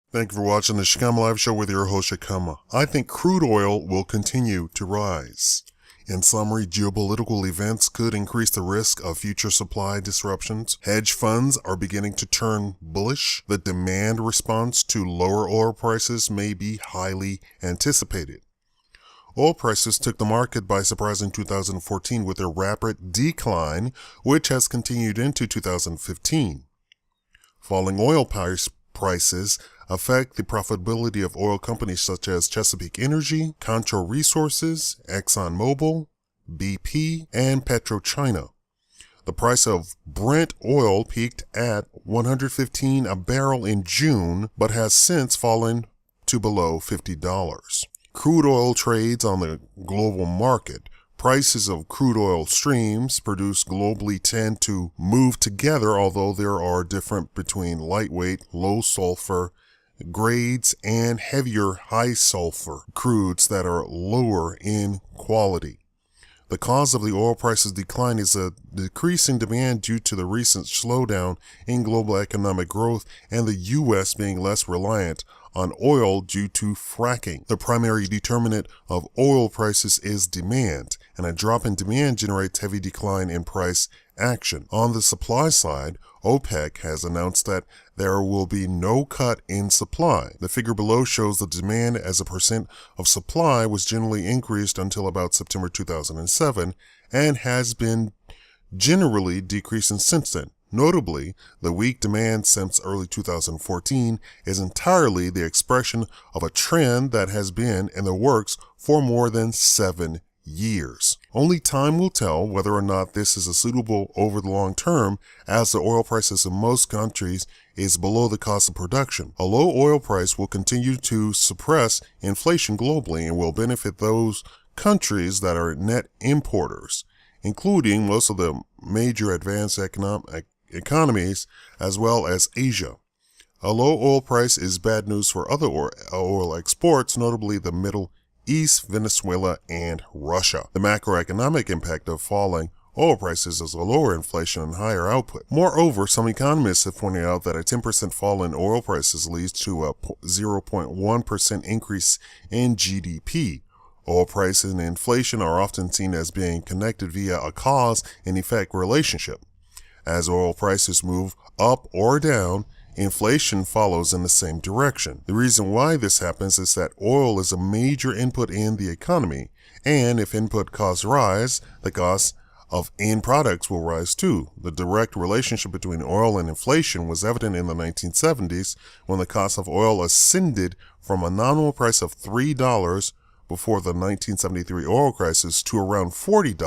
Thank you for watching the Shikama Live Show with your host Shikama. I think crude oil will continue to rise. In summary, geopolitical events could increase the risk of future supply disruptions. Hedge funds are beginning to turn bullish. The demand response to lower oil prices may be highly anticipated. Oil prices took the market by surprise in 2014 with a rapid decline, which has continued into 2015. Falling oil prices affect the profitability of oil companies such as Chesapeake Energy, Concho Resources, ExxonMobil, BP, and PetroChina. The price of Brent oil peaked at $115 a barrel in June, but has since fallen to below $50. Crude oil trades on the global market. Prices of crude oil streams produced globally tend to move together, although there are different between lightweight, low sulfur grades and heavier high sulfur crudes that are lower in quality. The cause of the oil prices decline is a decreasing demand due to the recent slowdown in global economic growth and the U.S. being less reliant on oil due to fracking. The primary determinant of oil prices is demand, and a drop in demand generates heavy decline in price action. On the supply side, OPEC has announced that there will be no cut in supply. The figure below shows the demand as a percent of supply was generally increased until about September 2007 and has been generally decreasing since then. Notably, the weak demand since early 2014 is entirely the expression of a trend that has been in the works for more than 7 years. Only time will tell whether or not this is suitable over the long term, as the oil prices in most countries is below the cost of production. A low oil price will continue to suppress inflation globally and will benefit those countries that are net importers, including most of the major advanced economies as well as Asia. A low oil price is bad news for other oil exports, notably the Middle East, Venezuela, and Russia. The macroeconomic impact of falling oil prices is a lower inflation and higher output. Moreover, some economists have pointed out that a 10% fall in oil prices leads to a 0.1% increase in GDP. Oil prices and inflation are often seen as being connected via a cause and effect relationship. As oil prices move up or down, inflation follows in the same direction. The reason why this happens is that oil is a major input in the economy, and if input costs rise, the cost of end products will rise too. The direct relationship between oil and inflation was evident in the 1970s when the cost of oil ascended from a nominal price of $3 before the 1973 oil crisis to around $40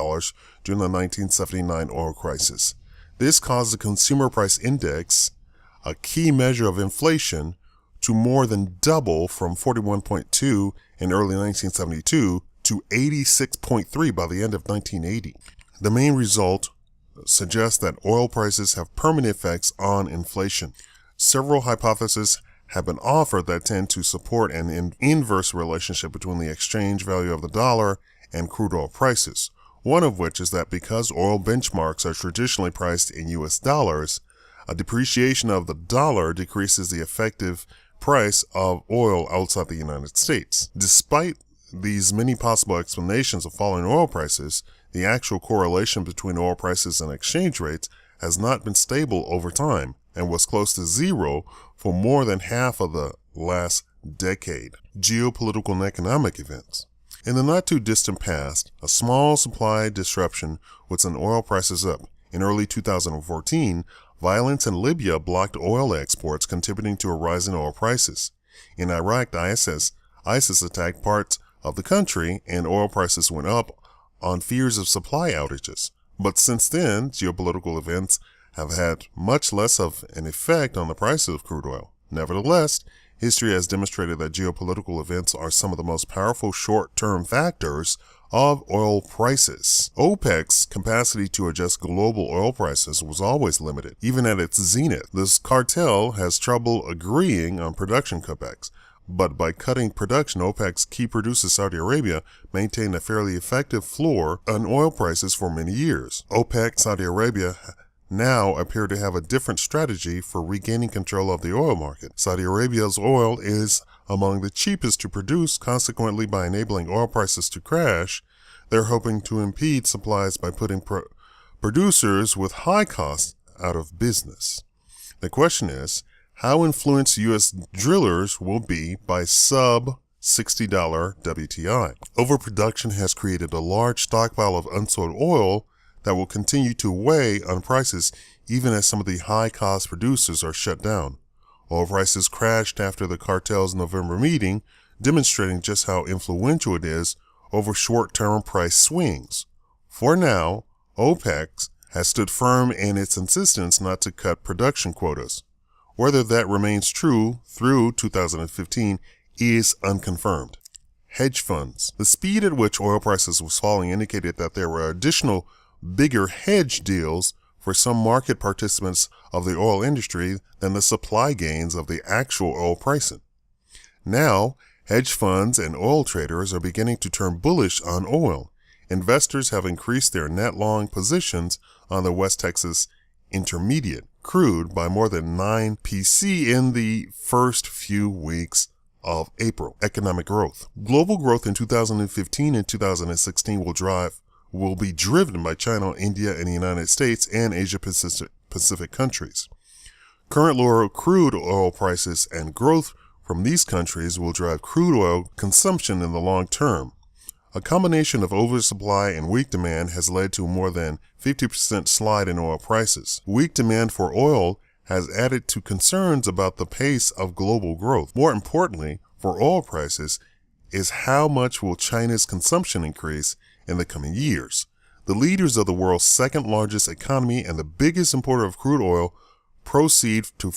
during the 1979 oil crisis. This caused the consumer price index, a key measure of inflation, to more than double from 41.2 in early 1972 to 86.3 by the end of 1980. The main result suggests that oil prices have permanent effects on inflation. Several hypotheses have been offered that tend to support an inverse relationship between the exchange value of the dollar and crude oil prices. One of which is that because oil benchmarks are traditionally priced in US dollars, a depreciation of the dollar decreases the effective price of oil outside the United States. Despite these many possible explanations of falling oil prices, the actual correlation between oil prices and exchange rates has not been stable over time and was close to zero for more than half of the last decade. Geopolitical and economic events. In the not-too-distant past, a small supply disruption would send oil prices up. In early 2014, violence in Libya blocked oil exports, contributing to a rise in oil prices. In Iraq, ISIS attacked parts of the country, and oil prices went up on fears of supply outages. But since then, geopolitical events have had much less of an effect on the price of crude oil. Nevertheless, history has demonstrated that geopolitical events are some of the most powerful short-term factors of oil prices. OPEC's capacity to adjust global oil prices was always limited, even at its zenith. This cartel has trouble agreeing on production cutbacks, but by cutting production, OPEC's key producer Saudi Arabia maintained a fairly effective floor on oil prices for many years. OPEC, Saudi Arabia, now appear to have a different strategy for regaining control of the oil market. Saudi Arabia's oil is among the cheapest to produce. Consequently, by enabling oil prices to crash, they're hoping to impede supplies by putting producers with high costs out of business. The question is, how influenced U.S. drillers will be by sub-$60 WTI. Overproduction has created a large stockpile of unsold oil that will continue to weigh on prices even as some of the high-cost producers are shut down. Oil prices crashed after the cartel's November meeting, demonstrating just how influential it is over short-term price swings. For now, OPEC has stood firm in its insistence not to cut production quotas. Whether that remains true through 2015 is unconfirmed. Hedge funds. The speed at which oil prices was falling indicated that there were additional bigger hedge deals for some market participants of the oil industry than the supply gains of the actual oil pricing. Now, hedge funds and oil traders are beginning to turn bullish on oil. Investors have increased their net long positions on the West Texas Intermediate crude by more than 9 PC in the first few weeks of April. Economic growth. Global growth in 2015 and 2016 will be driven by China, India, and the United States and Asia Pacific countries. Current lower crude oil prices and growth from these countries will drive crude oil consumption in the long term. A combination of oversupply and weak demand has led to more than 50% slide in oil prices. Weak demand for oil has added to concerns about the pace of global growth. More importantly, for oil prices is how much will China's consumption increase in the coming years. The leaders of the world's second largest economy and the biggest importer of crude oil proceed to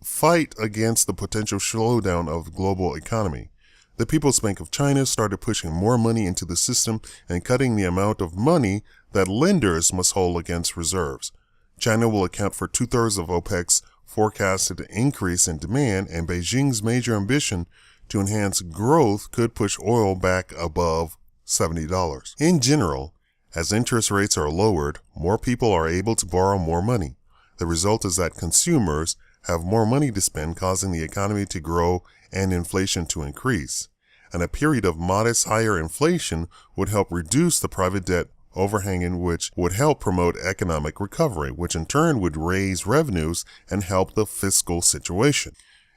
fight against the potential slowdown of the global economy. The People's Bank of China started pushing more money into the system and cutting the amount of money that lenders must hold against reserves. China will account for 2/3 of OPEC's forecasted increase in demand, and Beijing's major ambition to enhance growth could push oil back above $70. In general, as interest rates are lowered, more people are able to borrow more money. The result is that consumers have more money to spend, causing the economy to grow and inflation to increase. And a period of modest higher inflation would help reduce the private debt overhanging, which would help promote economic recovery, which in turn would raise revenues and help the fiscal situation.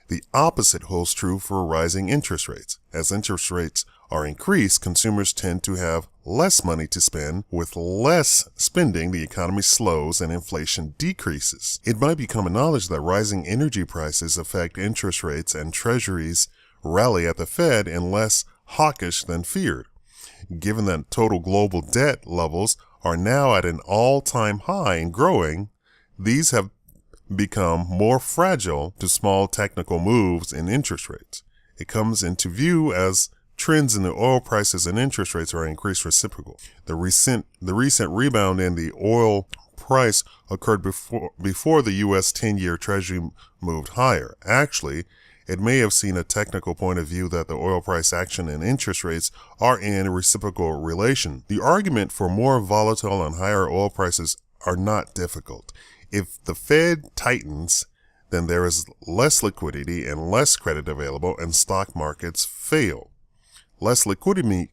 The opposite holds true for rising interest rates. As interest rates are increased, consumers tend to have less money to spend. With less spending, the economy slows and inflation decreases. It might be common knowledge that rising energy prices affect interest rates, and treasuries rally at the Fed and less hawkish than feared. Given that total global debt levels are now at an all-time high and growing, these have become more fragile to small technical moves in interest rates. It comes into view as trends in the oil prices and interest rates are increased reciprocal. The recent rebound in the oil price occurred before the U.S. 10-year Treasury moved higher. Actually, it may have seen a technical point of view that the oil price action and interest rates are in a reciprocal relation. The argument for more volatile and higher oil prices are not difficult. If the Fed tightens, then there is less liquidity and less credit available, and stock markets fail. Less liquidity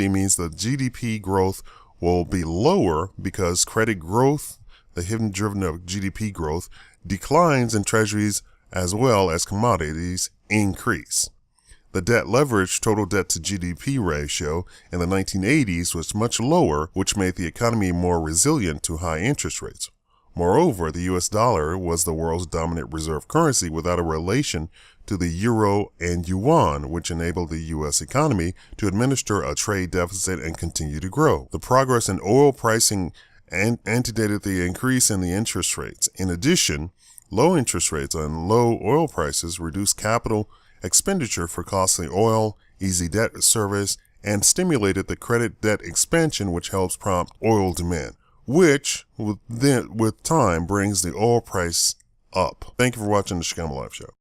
means that GDP growth will be lower because credit growth, the hidden driven of GDP growth, declines in treasuries as well as commodities increase. The debt leverage total debt to GDP ratio in the 1980s was much lower, which made the economy more resilient to high interest rates. Moreover, the U.S. dollar was the world's dominant reserve currency without a relation to the euro and yuan, which enabled the U.S. economy to administer a trade deficit and continue to grow. The progress in oil pricing antedated the increase in the interest rates. In addition, low interest rates and low oil prices reduced capital expenditure for costly oil, easy debt service, and stimulated the credit debt expansion, which helps prompt oil demand, which with time brings the oil price up. Thank you for watching the Shikama Live Show.